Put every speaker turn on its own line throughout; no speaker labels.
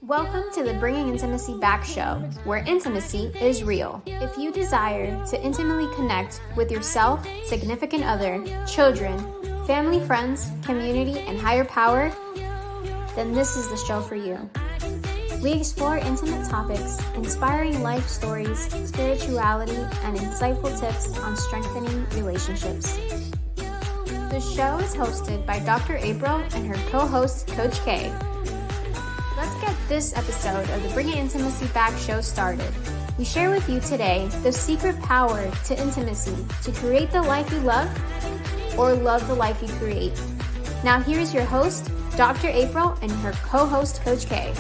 Welcome to the Bringing Intimacy Back show, where intimacy is real. If you desire to intimately connect with yourself, significant other, children, family, friends, community, and higher power, then this is the show for you. We explore intimate topics, inspiring life stories, spirituality, and insightful tips on strengthening relationships. The show is hosted by Dr. April and her co-host, Coach K. Let's get this episode of the Bringing Intimacy Back show started. We share with you today the secret power to intimacy to create the life you love or love the life you create. Now here's your host, Dr. April, and her co-host, Coach K.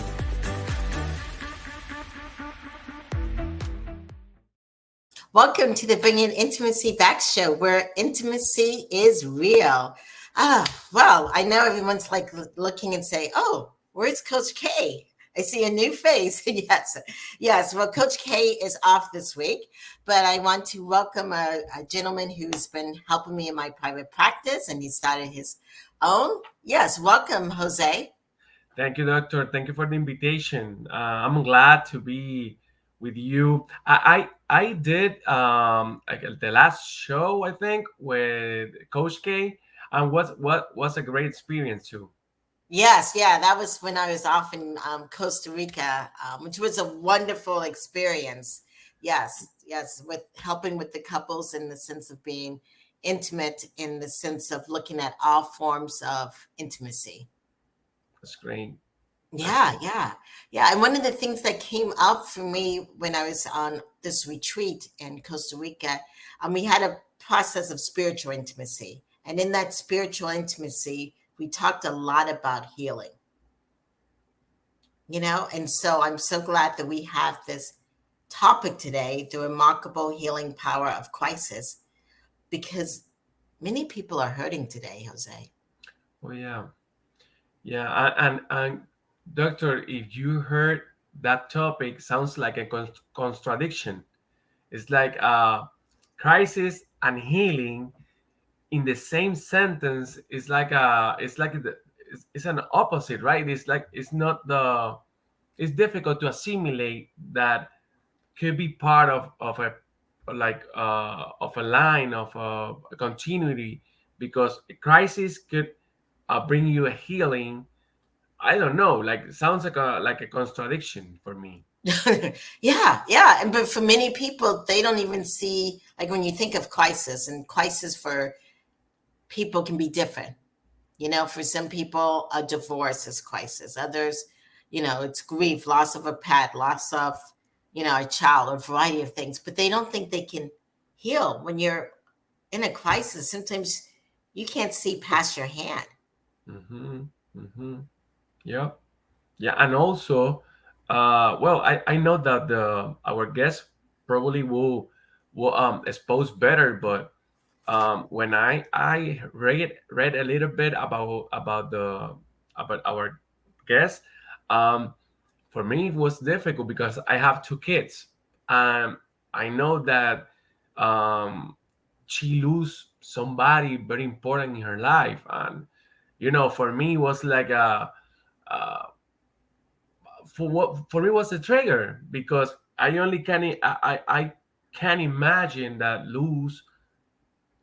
Welcome to the Bringing Intimacy Back show, where intimacy is real. Well, I know everyone's like looking and say, "Oh, where's Coach K? I see a new face." Yes. Well, Coach K is off this week, but I want to welcome a gentleman who's been helping me in my private practice, and he started his own. Yes, welcome, Jose.
Thank you, Doctor. Thank you for the invitation. I'm glad to be with you. I did like the last show, I think, with Coach K, and what was a great experience too.
Yes, that was when I was off in Costa Rica, which was a wonderful experience. Yes, with helping with the couples in the sense of being intimate, in the sense of looking at all forms of intimacy.
That's great.
Yeah. And one of the things that came up for me when I was on this retreat in Costa Rica, we had a process of spiritual intimacy. And in that spiritual intimacy, we talked a lot about healing. And so I'm so glad that we have this topic today, the remarkable healing power of crisis, because many people are hurting today, Jose.
Oh yeah. And Doctor, if you heard that topic, sounds like a contradiction. It's like crisis and healing in the same sentence. It's an opposite, right? It's not the it's difficult to assimilate that could be part of a line of a continuity, because a crisis could bring you a healing. I don't know. Like, sounds like a contradiction for me.
Yeah. But for many people, they don't even see, like when you think of crisis, and crisis for people can be different. For some people, a divorce is crisis. Others, it's grief, loss of a pet, loss of, a child, a variety of things. But they don't think they can heal. When you're in a crisis, sometimes you can't see past your hand.
Mm-hmm. Mm-hmm. Yeah. Yeah. And also, well, I know that our guest probably will expose better, but when I read a little bit about our guest, um, for me it was difficult because I have two kids. I know that um, she lose somebody very important in her life, and for me it was like a for me was a trigger, because I only I can imagine that lose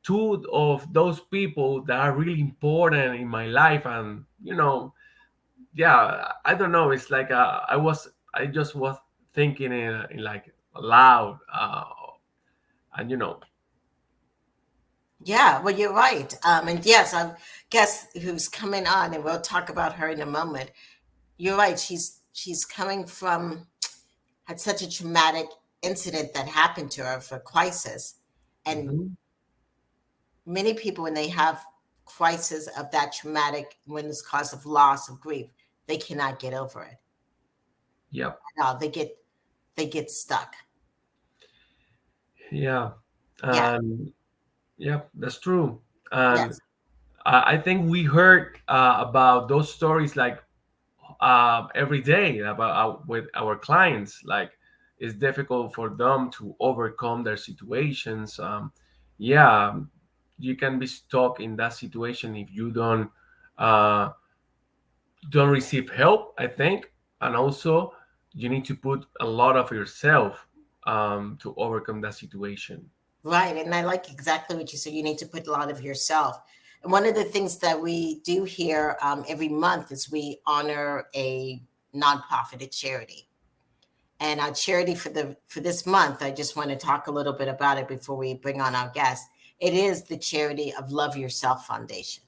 two of those people that are really important in my life. And yeah, I don't know, it's like I just was thinking in like loud, and
Yeah, well, you're right. And yes, I guess who's coming on, and we'll talk about her in a moment. You're right. She's coming from, had such a traumatic incident that happened to her for crisis. And
mhm,
many people, when they have crisis of that traumatic, when it's cause of loss, of grief, they cannot get over it.
yep,
No, they get stuck.
yeah,
Yeah.
yep, that's true. And
Yes.
I think we heard about those stories like every day about with our clients. Like, it's difficult for them to overcome their situations. Yeah, you can be stuck in that situation if you don't uh, don't receive help, I think. And also, you need to put a lot of yourself to overcome that situation.
Right. And I like exactly what you said. You need to put a lot of yourself. And one of the things that we do here every month is we honor a nonprofit, a charity. And our charity for this month, I just want to talk a little bit about it before we bring on our guest. It is the charity of Love Yourself Foundation.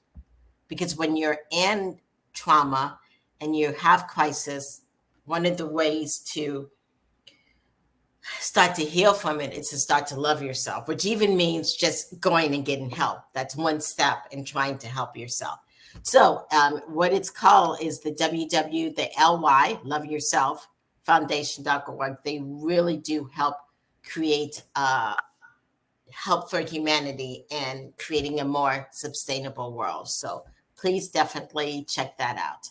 Because when you're in trauma and you have crisis, one of the ways to start to heal from it is to start to love yourself, which even means just going and getting help. That's one step in trying to help yourself. So what it's called is the Love Yourself Foundation.org. They really do help create help for humanity and creating a more sustainable world. So please definitely check that out.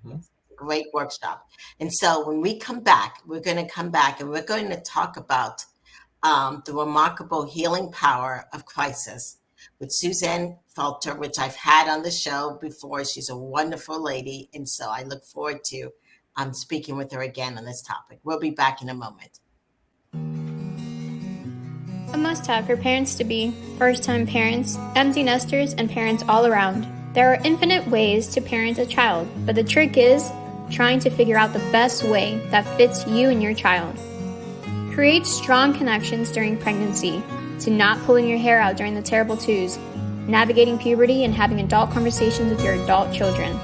Mhm.
Great workshop. And so when we come back, we're going to come back and we're going to talk about the remarkable healing power of crisis with Suzanne Falter, which I've had on the show before. She's a wonderful lady. And so I look forward to speaking with her again on this topic. We'll be back in a moment.
A must-have for parents to be, first-time parents, empty nesters, and parents all around. There are infinite ways to parent a child, but the trick is trying to figure out the best way that fits you and your child. Create strong connections during pregnancy, to not pulling your hair out during the terrible twos, navigating puberty, and having adult conversations with your adult children.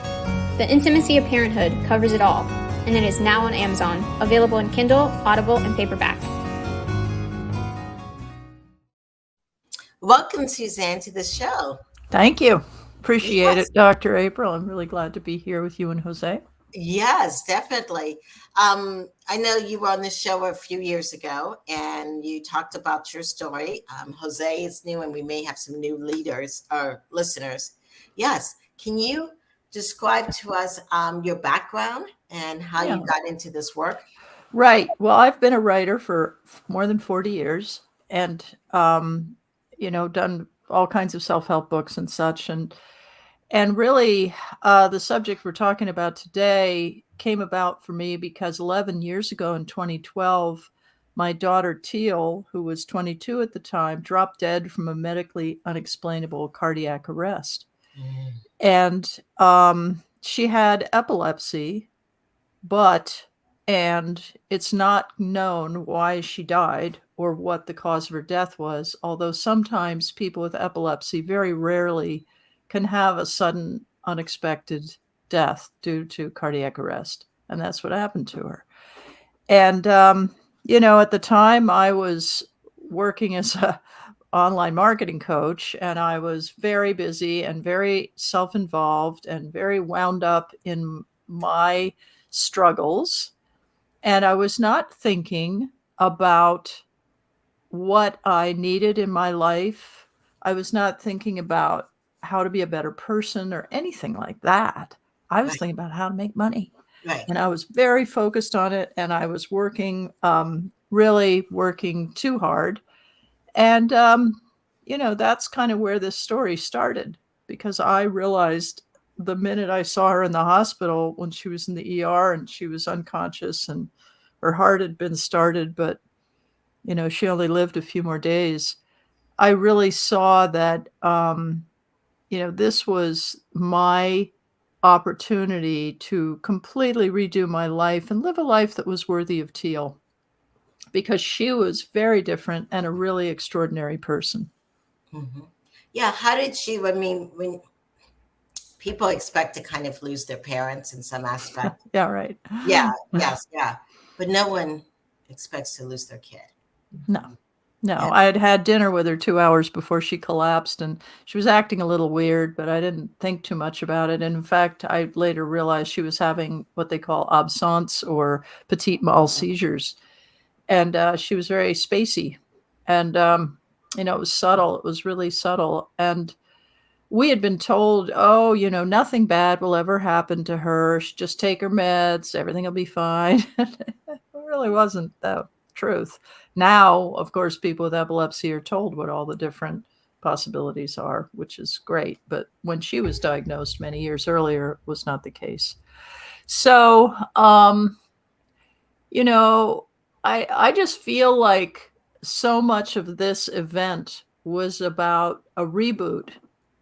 The Intimacy of Parenthood covers it all, and it is now on Amazon, available in Kindle, Audible, and paperback.
Welcome, Suzanne, to the show.
Thank you. Appreciate it, Dr. April. I'm really glad to be here with you and Jose.
Yes, definitely. I know you were on the show a few years ago and you talked about your story. Jose is new and we may have some new leaders or listeners. Yes. Can you describe to us your background and how you got into this work?
Right. Well, I've been a writer for more than 40 years and, done all kinds of self-help books and such. And really, the subject we're talking about today came about for me because 11 years ago in 2012, my daughter Teal, who was 22 at the time, dropped dead from a medically unexplainable cardiac arrest. And she had epilepsy, and it's not known why she died or what the cause of her death was, although sometimes people with epilepsy very rarely can have a sudden, unexpected death due to cardiac arrest. And that's what happened to her. And, at the time I was working as a online marketing coach, and I was very busy and very self-involved and very wound up in my struggles. And I was not thinking about what I needed in my life. I was not thinking about how to be a better person or anything like that. I was thinking about how to make money.
Right.
And I was very focused on it. And I was working, really working too hard. And, that's kind of where this story started, because I realized the minute I saw her in the hospital when she was in the ER and she was unconscious and her heart had been started, but, she only lived a few more days. I really saw that, this was my opportunity to completely redo my life and live a life that was worthy of Teal, because she was very different and a really extraordinary person.
Mm-hmm. Yeah. How did she, when people expect to kind of lose their parents in some aspect.
Yeah, right.
Yeah, yes, yeah. But no one expects to lose their kid.
No.
Yeah.
I had had dinner with her 2 hours before she collapsed, and she was acting a little weird, but I didn't think too much about it. And in fact, I later realized she was having what they call absence or petit mal seizures. And she was very spacey. And, it was subtle. It was really subtle. And we had been told, nothing bad will ever happen to her. She just take her meds. Everything will be fine. It really wasn't the truth. Now, of course, people with epilepsy are told what all the different possibilities are, which is great. But when she was diagnosed many years earlier, it was not the case. So, you know, I just feel like so much of this event was about a reboot.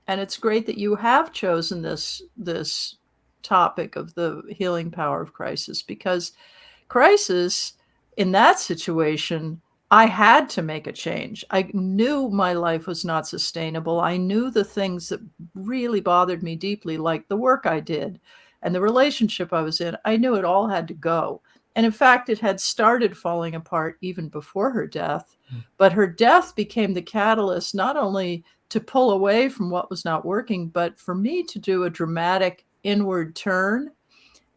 And it's great that you have chosen this topic of the healing power of crisis, because crisis in that situation, I had to make a change. I knew my life was not sustainable. I knew the things that really bothered me deeply, like the work I did and the relationship I was in. I knew it all had to go. And in fact, it had started falling apart even before her death. But her death became the catalyst, not only to pull away from what was not working, but for me to do a dramatic inward turn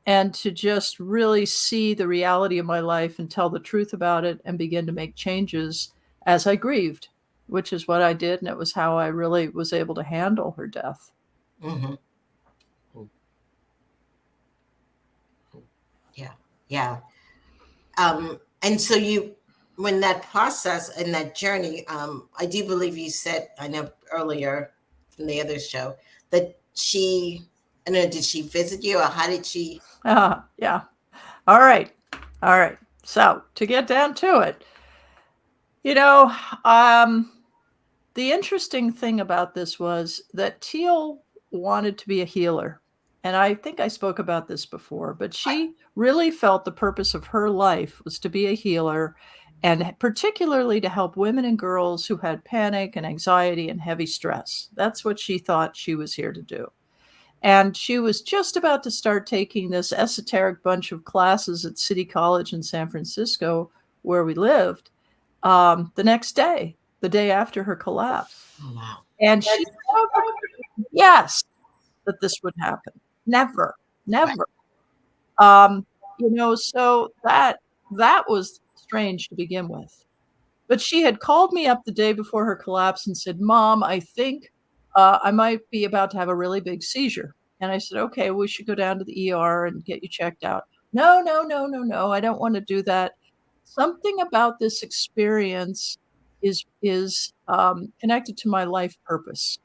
and to just really see the reality of my life and tell the truth about it and begin to make changes as I grieved, which is what I did. And it was how I really was able to handle her death.
Mm-hmm. Yeah. And so when that process and that journey, I do believe you said, I know earlier from the other show, that I don't know, did she visit you, or how did she?
Yeah. All right. So to get down to it, the interesting thing about this was that Teal wanted to be a healer. And I think I spoke about this before, but she really felt the purpose of her life was to be a healer, and particularly to help women and girls who had panic and anxiety and heavy stress. That's what she thought she was here to do. And she was just about to start taking this esoteric bunch of classes at City College in San Francisco, where we lived, the next day, the day after her collapse.
Oh, wow.
And she thought, yes, that this would happen. Never. So that was strange to begin with. But she had called me up the day before her collapse and said, "Mom, I think I might be about to have a really big seizure." And I said, "Okay, we should go down to the ER and get you checked out." No, I don't want to do that. Something about this experience is connected to my life purpose.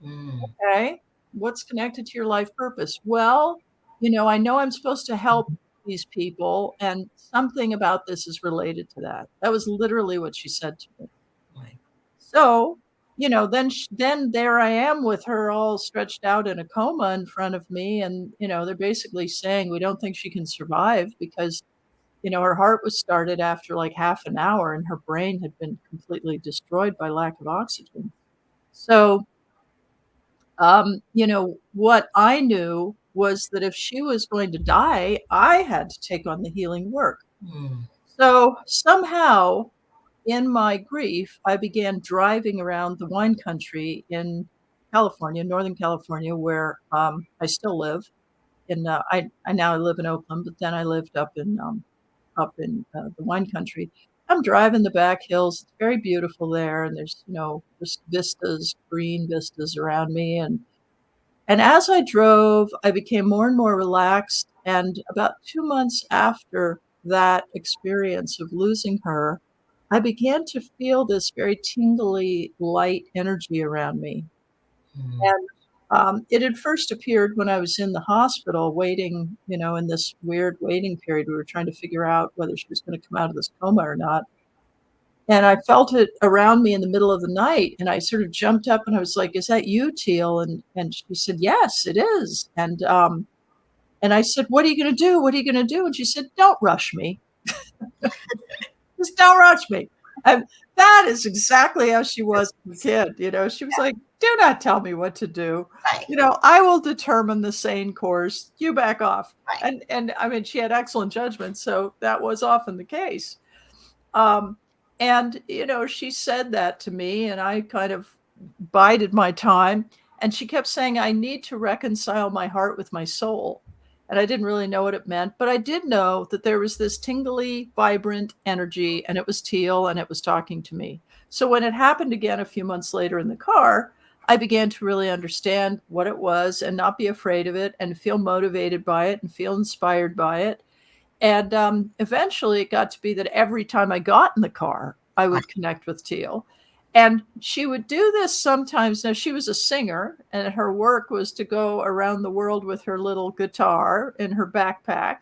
Okay, what's connected to your life purpose? Well, I know I'm supposed to help these people, and something about this is related to that. That was literally what she said to me.
Right.
So, then there I am with her all stretched out in a coma in front of me, and they're basically saying we don't think she can survive because her heart was started after like half an hour, and her brain had been completely destroyed by lack of oxygen. So what I knew was that if she was going to die, I had to take on the healing work. So somehow in my grief, I began driving around the wine country in California, Northern California, where I still live. I now live in Oakland, but then I lived up in the wine country. I'm driving the back hills. It's very beautiful there, and there's just vistas, green vistas around me, and as I drove, I became more and more relaxed. And about 2 months after that experience of losing her, I began to feel this very tingly, light energy around me. And it had first appeared when I was in the hospital waiting, in this weird waiting period. We were trying to figure out whether she was going to come out of this coma or not. And I felt it around me in the middle of the night, and I sort of jumped up and I was like, "Is that you, Teal?" And she said, "Yes, it is." And I said, "What are you going to do? What are you going to do?" And she said, "Don't rush me. Just don't rush me." And that is exactly how she was as a kid. She was like, "Do not tell me what to do.
Right.
I will determine the sane course. You back off."
Right.
And I mean, she had excellent judgment, so that was often the case. And she said that to me, and I kind of bided my time. And she kept saying, "I need to reconcile my heart with my soul." And I didn't really know what it meant, but I did know that there was this tingly, vibrant energy, and it was Teal, and it was talking to me. So when it happened again a few months later in the car, I began to really understand what it was and not be afraid of it and feel motivated by it and feel inspired by it. And eventually it got to be that every time I got in the car, I would connect with Teal. And she would do this sometimes. Now, she was a singer, and her work was to go around the world with her little guitar in her backpack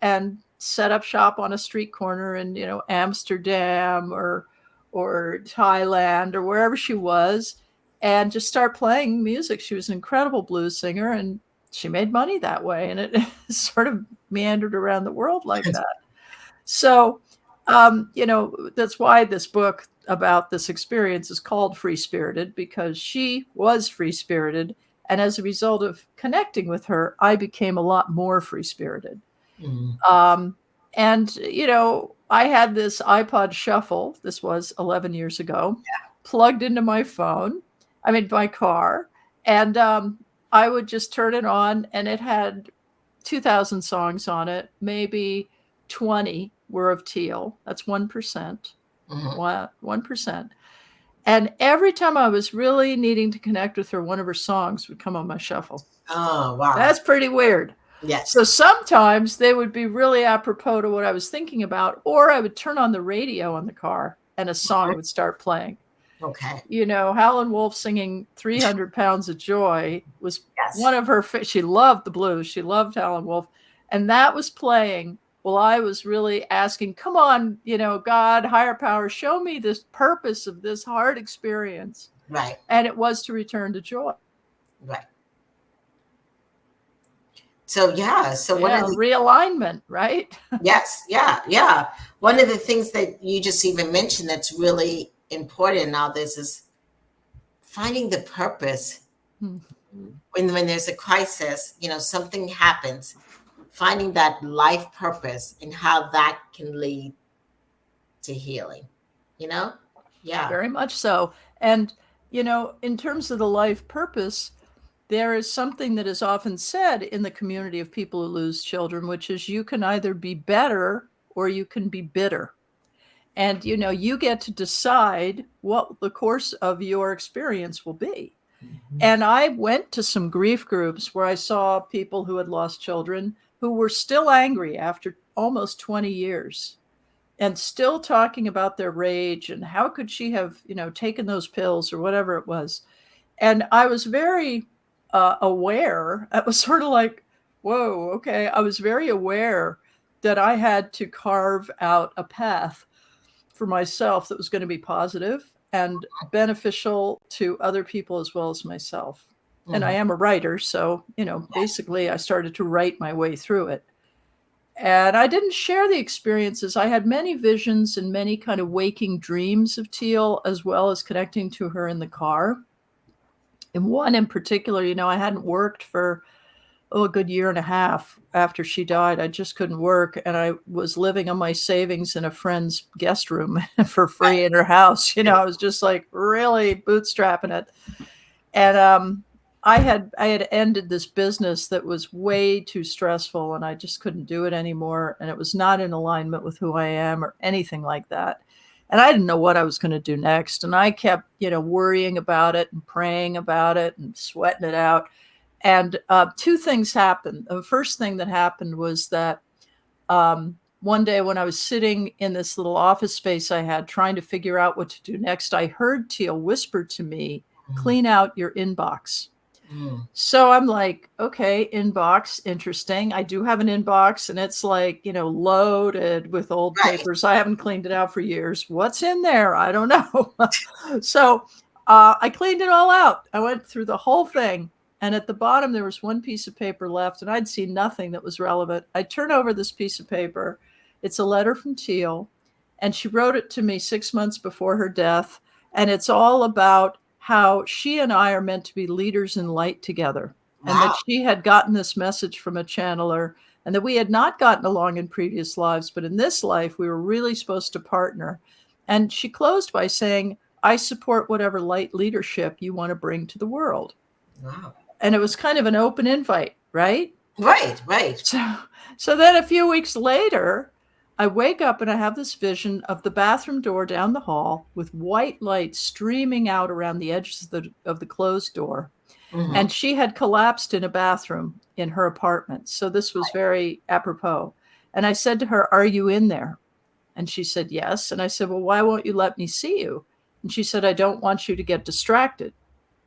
and set up shop on a street corner in, Amsterdam or Thailand or wherever she was, and just start playing music. She was an incredible blues singer, and she made money that way. And it sort of meandered around the world like that. So, that's why this book about this experience is called Free Spirited, because she was free spirited. And as a result of connecting with her, I became a lot more free spirited. And, I had this iPod Shuffle. This was 11 years ago, plugged into my my car. And I would just turn it on, and it had 2,000 songs on it. Maybe 20 were of Teal. That's 1%. 1%. And every time I was really needing to connect with her, one of her songs would come on my shuffle.
Oh, wow.
That's pretty weird.
Yes.
So sometimes they would be really apropos to what I was thinking about, or I would turn on the radio in the car and a song would start playing.
Okay.
Howlin' Wolf singing 300 Pounds of Joy was one of her, she loved the blues. She loved Howlin' Wolf. And that was playing while I was really asking, come on, God, higher power, show me this purpose of this hard experience.
Right.
And it was to return to joy.
Right. So, one of the
realignment, right?
Yes. Yeah. One of the things that you just even mentioned that's really important in all this is finding the purpose. When there's a crisis, something happens, finding that life purpose and how that can lead to healing, Yeah.
Very much so. And, in terms of the life purpose, there is something that is often said in the community of people who lose children, which is you can either be better or you can be bitter. And, you get to decide what the course of your experience will be. And I went to some grief groups where I saw people who had lost children who were still angry after almost 20 years and still talking about their rage and how could she have, taken those pills or whatever it was. And I was very aware. It was sort of like, whoa, okay. I was very aware that I had to carve out a path for myself that was going to be positive and beneficial to other people as well as myself. And I am a writer. So, basically I started to write my way through it. And I didn't share the experiences. I had many visions and many kind of waking dreams of Teal, as well as connecting to her in the car. And one in particular, I hadn't worked for a good year and a half after she died. I just couldn't work. And I was living on my savings in a friend's guest room for free in her house. I was just like really bootstrapping it. And I had ended this business that was way too stressful and I just couldn't do it anymore. And it was not in alignment with who I am or anything like that. And I didn't know what I was going to do next. And I kept, worrying about it and praying about it and sweating it out. And two things happened. The first thing that happened was that one day when I was sitting in this little office space I had trying to figure out what to do next, I heard Teal whisper to me, clean out your inbox. So I'm like, okay, inbox, interesting. I do have an inbox and it's like, loaded with old papers. I haven't cleaned it out for years. What's in there? I don't know. So I cleaned it all out. I went through the whole thing. And at the bottom, there was one piece of paper left and I'd seen nothing that was relevant. I turn over this piece of paper. It's a letter from Teal. And she wrote it to me 6 months before her death. And it's all about how she and I are meant to be leaders in light together. Wow. And that she had gotten this message from a channeler and that we had not gotten along in previous lives, but in this life, we were really supposed to partner. And she closed by saying, I support whatever light leadership you want to bring to the world.
Wow.
And it was kind of an open invite, right?
Right.
So then a few weeks later, I wake up and I have this vision of the bathroom door down the hall with white light streaming out around the edges of the closed door. Mm-hmm. And she had collapsed in a bathroom in her apartment. So this was very apropos. And I said to her, are you in there? And she said, yes. And I said, well, why won't you let me see you? And she said, I don't want you to get distracted.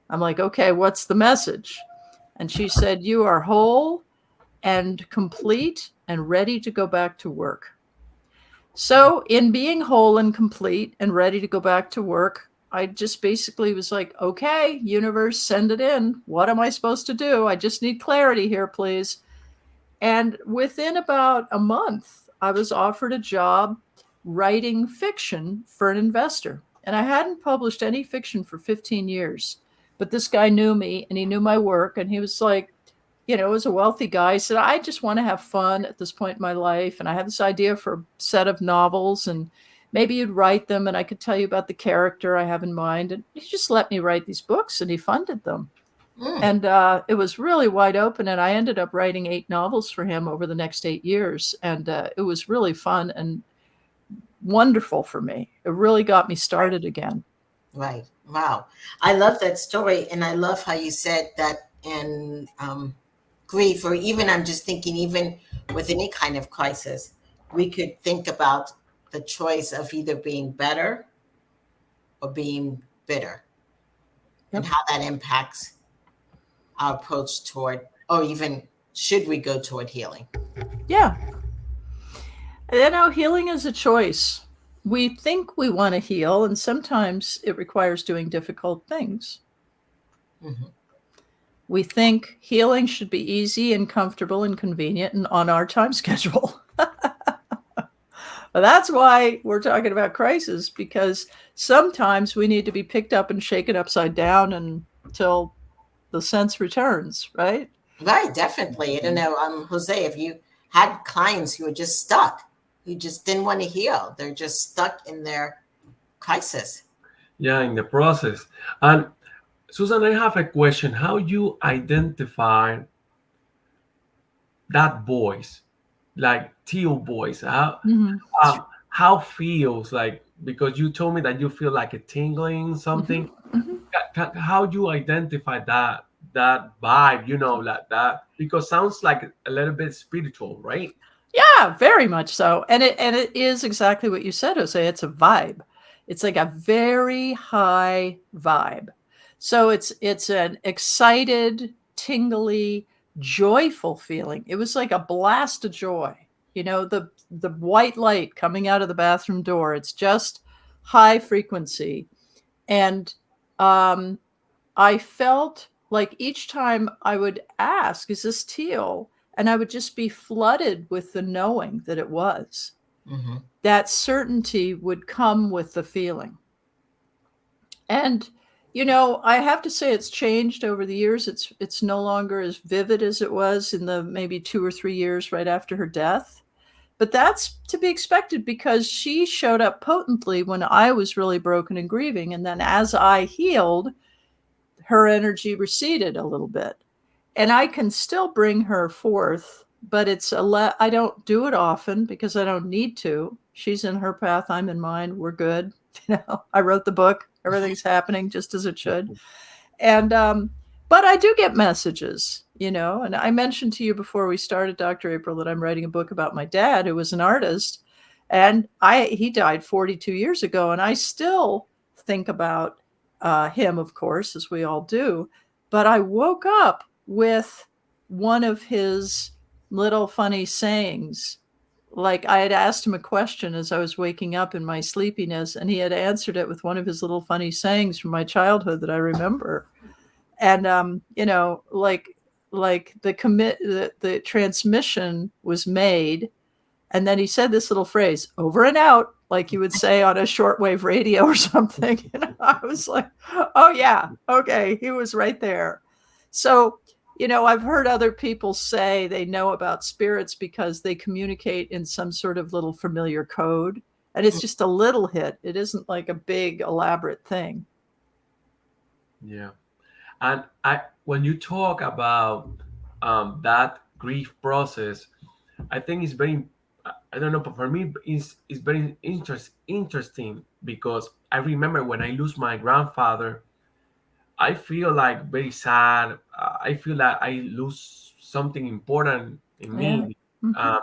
I'm like, okay, what's the message? And she said, you are whole and complete and ready to go back to work. So, in being whole and complete and ready to go back to work, I just basically was like, okay, universe, send it in. What am I supposed to do? I just need clarity here, please. And within about a month, I was offered a job writing fiction for an investor. And I hadn't published any fiction for 15 years. But this guy knew me and he knew my work. And he was like, was a wealthy guy. He said, I just want to have fun at this point in my life. And I have this idea for a set of novels, and maybe you'd write them and I could tell you about the character I have in mind. And he just let me write these books and he funded them. And it was really wide open. And I ended up writing 8 novels for him over the next 8 years. And it was really fun and wonderful for me. It really got me started again.
Right. Wow. I love that story. And I love how you said that in grief, or even I'm just thinking, even with any kind of crisis, we could think about the choice of either being better or being bitter, and how that impacts our approach toward, or even should we go toward healing.
Yeah. Healing is a choice. We think we want to heal, and sometimes it requires doing difficult things.
Mm-hmm.
We think healing should be easy and comfortable and convenient and on our time schedule. But that's why we're talking about crisis, because sometimes we need to be picked up and shaken upside down until the sense returns, right?
Right, definitely. I don't know, Jose, if you had clients who were just stuck, who just didn't want to heal, they're just stuck in their crisis.
Yeah, in the process. And Susan, I have a question. How you identify that voice, like teal voice? How feels like, because you told me that you feel like a tingling something. How you identify that vibe, like that, because sounds like a little bit spiritual, right?
Yeah, very much so. And it is exactly what you said, Jose. It's a vibe. It's like a very high vibe. So it's an excited, tingly, joyful feeling. It was like a blast of joy. The white light coming out of the bathroom door. It's just high frequency. And I felt like each time I would ask, is this teal? And I would just be flooded with the knowing that it was.
Mm-hmm.
That certainty would come with the feeling. And, I have to say it's changed over the years. It's no longer as vivid as it was in the maybe 2 or 3 years right after her death. But that's to be expected, because she showed up potently when I was really broken and grieving. And then as I healed, her energy receded a little bit. And I can still bring her forth, but I don't do it often because I don't need to. She's in her path, I'm in mine. We're good. I wrote the book. Everything's happening just as it should. And but I do get messages, and I mentioned to you before we started, Dr. April, that I'm writing a book about my dad, who was an artist, and he died 42 years ago, and I still think about him, of course, as we all do. But I woke up with one of his little funny sayings. Like, I had asked him a question as I was waking up in my sleepiness, and he had answered it with one of his little funny sayings from my childhood that I remember. And like the transmission was made, and then he said this little phrase, over and out, like you would say on a shortwave radio or something. I was like, oh yeah, okay, he was right there. So, I've heard other people say they know about spirits because they communicate in some sort of little familiar code. And it's just a little hit. It isn't like a big elaborate thing.
Yeah. And when you talk about that grief process, I think it's very, I don't know, but for me, it's very interesting, because I remember when I lose my grandfather, I feel like very sad. I feel like I lose something important in me.
Yeah.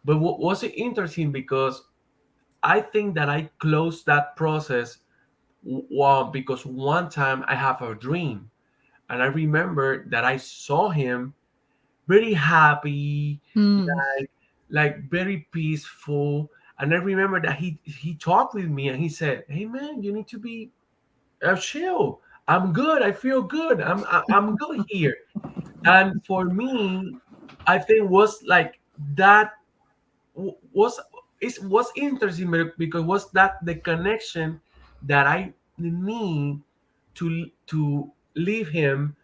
But what was it interesting, because I think that I closed that process Well, because one time I have a dream, and I remember that I saw him very happy,
Mm.
like very peaceful. And I remember that he talked with me and he said, "Hey man, you need to be chill. I'm good. I feel good. I'm good here." And for me, I think was like that was it was interesting because was that the connection that I need to leave him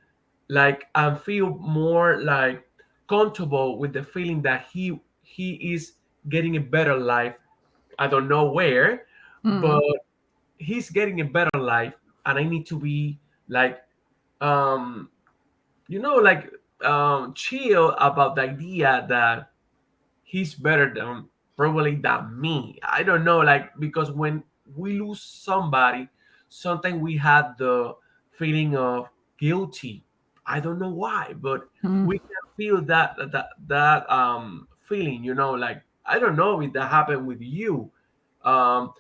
like and feel more like comfortable with the feeling that he is getting a better life. I don't know where, but
Mm.
he's getting a better life, and I need to be like um like chill about the idea that he's better than probably than me. I don't know, like because when we lose somebody, sometimes we had the feeling of guilty. I don't know why, but
Mm.
we can feel that feeling, like I don't know if that happened with you. Um,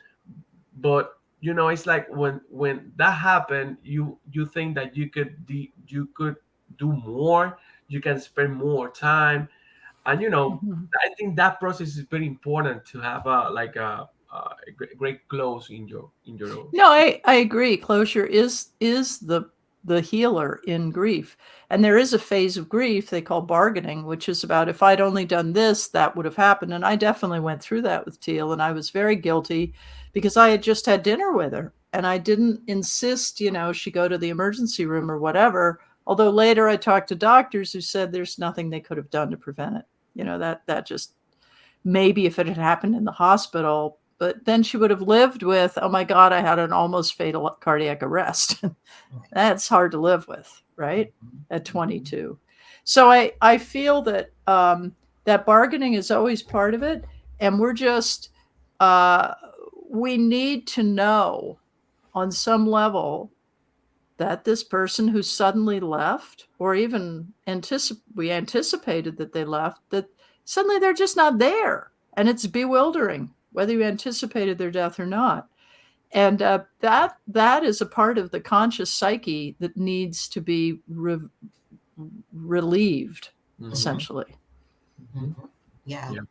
but it's like when that happened, you think that you could do more, you can spend more time, and
Mhm.
I think that process is very important to have a great close in your
No, I agree. Closure is the healer in grief. And there is a phase of grief they call bargaining, which is about if I'd only done this, that would have happened. And I definitely went through that with Teal, and I was very guilty because I had just had dinner with her and I didn't insist, she go to the emergency room or whatever. Although later I talked to doctors who said there's nothing they could have done to prevent it. That just maybe if it had happened in the hospital, but then she would have lived with, oh my God, I had an almost fatal cardiac arrest. That's hard to live with, right? At 22. So I feel that that bargaining is always part of it. And we're just, uh, we need to know on some level that this person who suddenly left, or even we anticipated that they left, that suddenly they're just not there. And it's bewildering whether you anticipated their death or not. And that is a part of the conscious psyche that needs to be relieved,
Mhm,
essentially.
mhm.
Yeah,
Yeah.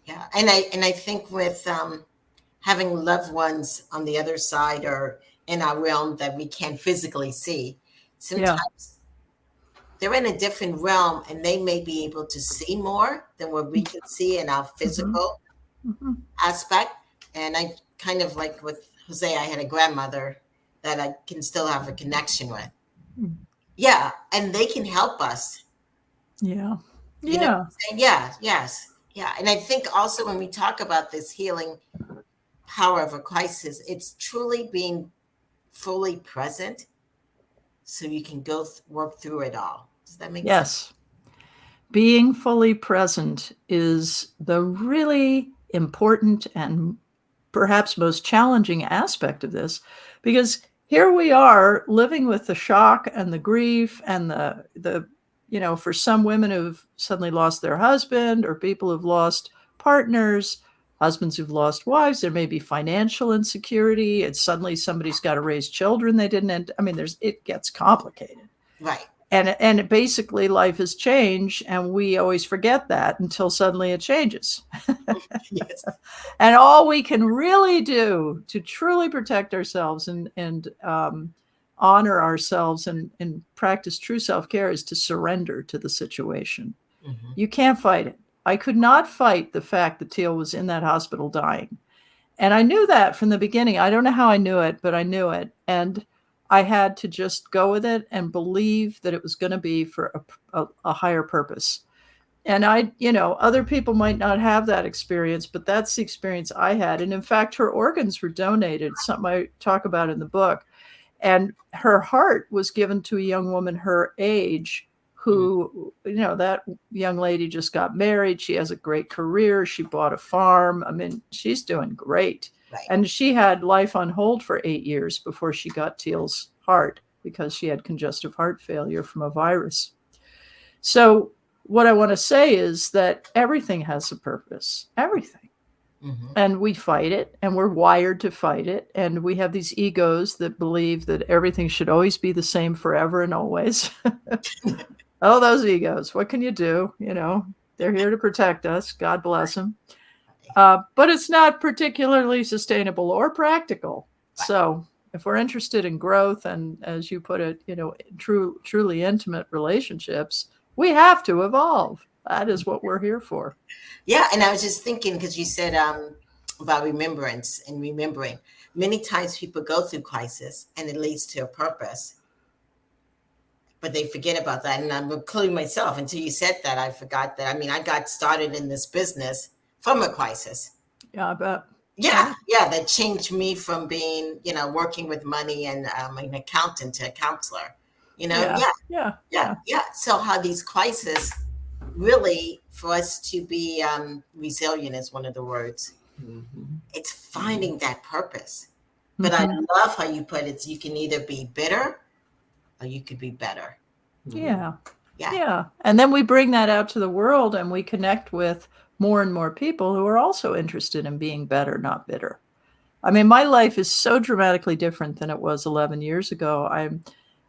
yeah, and I think with having loved ones on the other side or in our realm that we can't physically see,
Yeah.
sometimes they're in a different realm and they may be able to see more than what we can see in our
Mm-hmm.
physical
Mm-hmm.
aspect. And I kind of like with Jose, I had a grandmother that I can still have a connection with. Yeah, and they can help us.
Yeah.
You know what
Yeah.
I'm saying? Yeah, yes. Yeah. And I think also when we talk about this healing power of a crisis, it's truly being fully present so you can work through it all. Does that make sense?
Yes. Being fully present is the really important and perhaps most challenging aspect of this, because here we are living with the shock and the grief and the for some women who've suddenly lost their husband, or people who've lost partners, husbands who've lost wives, there may be financial insecurity, it's suddenly somebody's got to raise children they didn't. I mean, it gets complicated.
Right.
And basically life has changed, and we always forget that until suddenly it changes.
Yes.
And all we can really do to truly protect ourselves and honor ourselves and practice true self-care is to surrender to the situation.
Hmm.
You can't fight it. I could not fight the fact that Teal was in that hospital dying. And I knew that from the beginning. I don't know how I knew it, but I knew it. And I had to just go with it and believe that it was going to be for a higher purpose. And other people might not have that experience, but that's the experience I had. And in fact, her organs were donated, something I talk about in the book. And her heart was given to a young woman her age who, that young lady just got married. She has a great career. She bought a farm. I mean, she's doing great.
Right.
And she had life on hold for 8 years before she got Teal's heart, because she had congestive heart failure from a virus. So what I want to say is that everything has a purpose, everything. And we fight it, and we're wired to fight it. And we have these egos that believe that everything should always be the same forever and always. Oh, those egos. What can you do? You know, they're here to protect us. God bless them. But it's not particularly sustainable or practical. So if we're interested in growth and, as you put it, you know, truly intimate relationships, we have to evolve. That is what we're here for.
Yeah. And I was just thinking, because you said about remembrance and remembering. Many times people go through crisis and it leads to a purpose, but they forget about that. And I'm including myself. Until you said that, I forgot that. I mean, I got started in this business from a crisis.
Yeah, I bet.
Yeah. That changed me from being, you know, working with money and an accountant to a counselor. You know, yeah. So how these crises really, for us to be resilient is one of the words. It's finding that purpose. But I love how you put it. You can either be bitter or you could be better.
Yeah. And then we bring that out to the world and we connect with more and more people who are also interested in being better, not bitter. I mean, my life is so dramatically different than it was 11 years ago.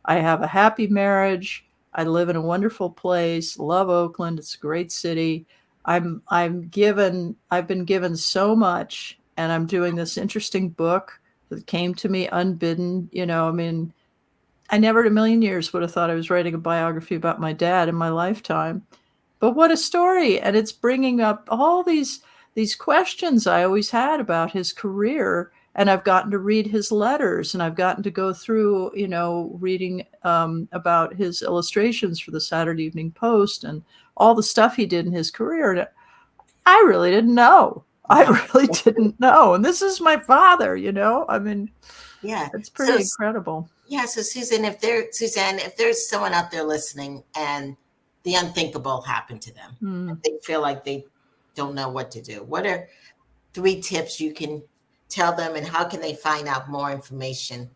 I have a happy marriage. I live in a wonderful place. Love Oakland. It's a great city. I've been given so much, and I'm doing this interesting book that came to me unbidden. You know, I mean, I never in a million years would have thought I was writing a biography about my dad in my lifetime. But what a story. And it's bringing up all these questions I always had about his career. And I've gotten to read his letters, and I've gotten to go through, you know, reading about his illustrations for the Saturday Evening Post and all the stuff he did in his career. And I really didn't know. And this is my father, you know, I mean, it's pretty incredible.
Yeah. So Suzanne, if there's someone out there listening and the unthinkable happened to them, they feel like they don't know what to do, what are 3 tips you can tell them, and how can they find out more information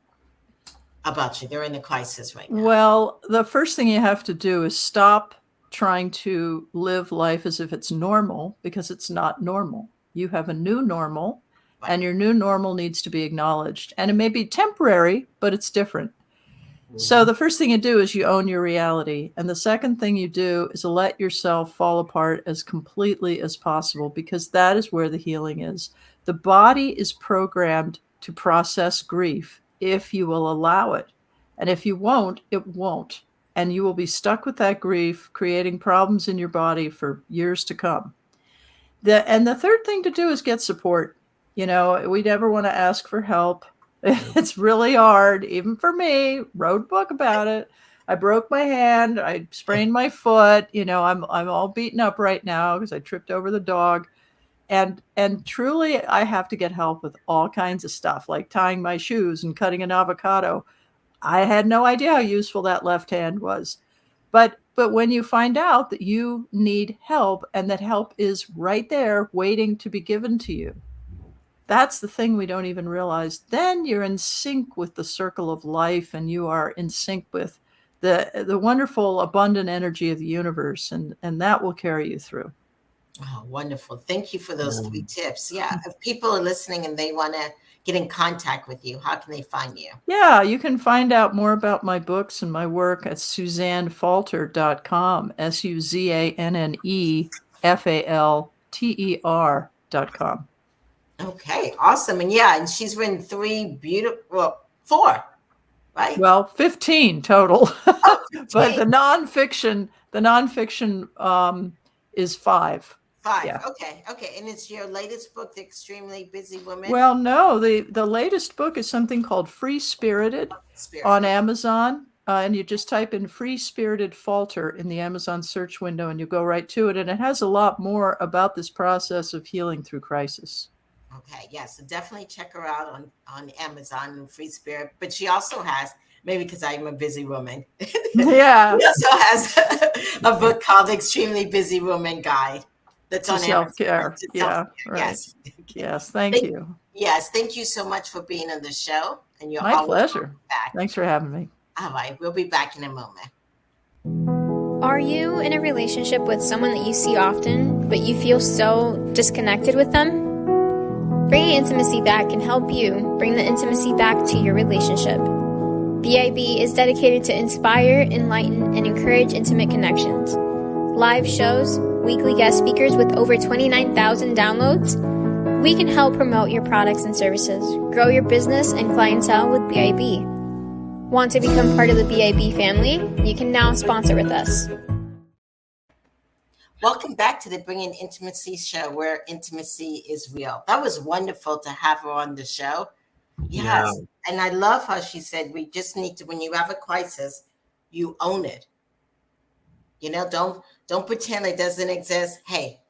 about you? They're in a crisis right now.
Well, the first thing you have to do is stop trying to live life as if it's normal, because it's not normal. You have a new normal, and your new normal needs to be acknowledged. And it may be temporary, but it's different. So the first thing you do is you own your reality. And the second thing you do is let yourself fall apart as completely as possible, because that is where the healing is. The body is programmed to process grief if you will allow it. And if you won't, it won't. And you will be stuck with that grief, creating problems in your body for years to come. And the third thing to do is get support. You know, we never want to ask for help. It's really hard, even for me. Wrote a book about it. I broke my hand. I sprained my foot. You know, I'm all beaten up right now because I tripped over the dog. And truly, I have to get help with all kinds of stuff, like tying my shoes and cutting an avocado. I had no idea how useful that left hand was. But when you find out that you need help, and that help is right there waiting to be given to you, that's the thing we don't even realize. Then you're in sync with the circle of life, and you are in sync with the wonderful, abundant energy of the universe, and that will carry you through.
Oh, wonderful. Thank you for those 3 tips. Yeah. If people are listening and they want to get in contact with you, how can they find you?
Yeah, you can find out more about my books and my work at SuzanneFalter.com, SuzanneFalter.com.
Okay, awesome. And she's written 4, right?
Well, 15 total.
Oh, 15.
But the nonfiction is 5.
5.
Yeah.
Okay. And it's your latest book, The Extremely Busy Woman?
Well, no, the latest book is something called Free Spirited on Amazon. And you just type in Free Spirited Falter in the Amazon search window, and you go right to it. And it has a lot more about this process of healing through crisis.
Okay, yeah, so definitely check her out on Amazon and Free Spirit. But she also has, maybe because I'm a busy woman,
Yeah,
she also has a book called The Extremely Busy Woman Guide that's on
self-care.
Amazon.
Yeah, right.
Yes.
Yes, thank you.
Yes, thank you so much for being on the show. And you're
My
always
pleasure.
back.
Thanks for having me.
All right, we'll be back in a moment.
Are you in a relationship with someone that you see often, but you feel so disconnected with them? Bringing intimacy back can help you bring the intimacy back to your relationship. BIB is dedicated to inspire, enlighten, and encourage intimate connections. Live shows, weekly guest speakers with over 29,000 downloads. We can help promote your products and services, grow your business and clientele with BIB. Want to become part of the BIB family? You can now sponsor with us.
Welcome back to the Bringing Intimacy show, where intimacy is real. That was wonderful to have her on the show. Yes.
Yeah.
And I love how she said, we just need to, when you have a crisis, you own it. You know, don't pretend it doesn't exist. Hey,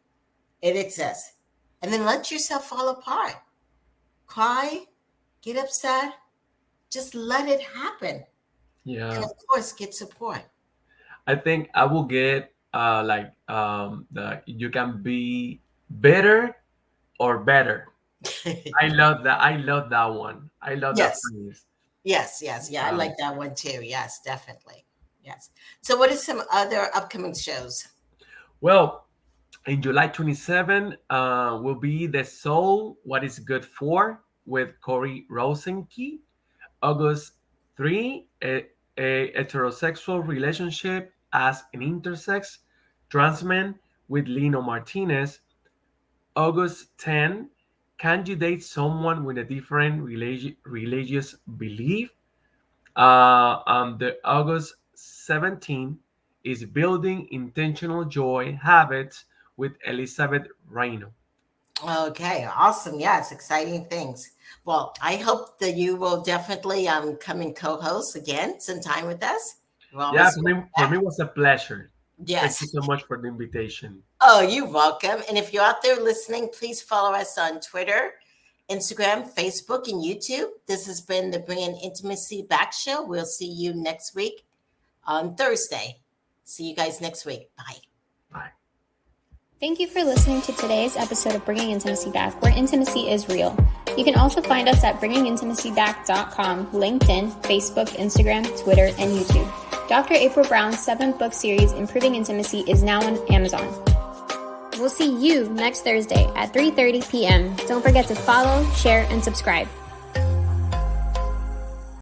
it exists. And then let yourself fall apart. Cry, get upset, just let it happen.
Yeah.
And of course, get support.
I think I will get you can be better or better. I love that. I love that one. I love
Yes.
that phrase.
Yes. Yeah, I like that one too. Yes, definitely. Yes. So what are some other upcoming shows?
Well, in July 27, will be The Soul, What Is Good For with Corey Rosenke. August 3, a heterosexual relationship as an intersex trans man with Lino Martinez. August 10, can you date someone with a different religious belief? The August 17 is Building Intentional Joy Habits with Elizabeth Reino.
Okay, awesome. Yes, exciting things. Well, I hope that you will definitely come and co-host again sometime with us.
Yeah, for me it was a pleasure.
Yes.
Thank you so much for the invitation.
Oh, you're welcome. And if you're out there listening, please follow us on Twitter, Instagram, Facebook, and YouTube. This has been the Bringing Intimacy Back show. We'll see you next week on Thursday. See you guys next week. Bye.
Bye.
Thank you for listening to today's episode of Bringing Intimacy Back, where intimacy is real. You can also find us at bringingintimacyback.com, LinkedIn, Facebook, Instagram, Twitter, and YouTube. Dr. April Brown's 7-book series, Improving Intimacy, is now on Amazon. We'll see you next Thursday at 3:30 p.m. Don't forget to follow, share, and subscribe.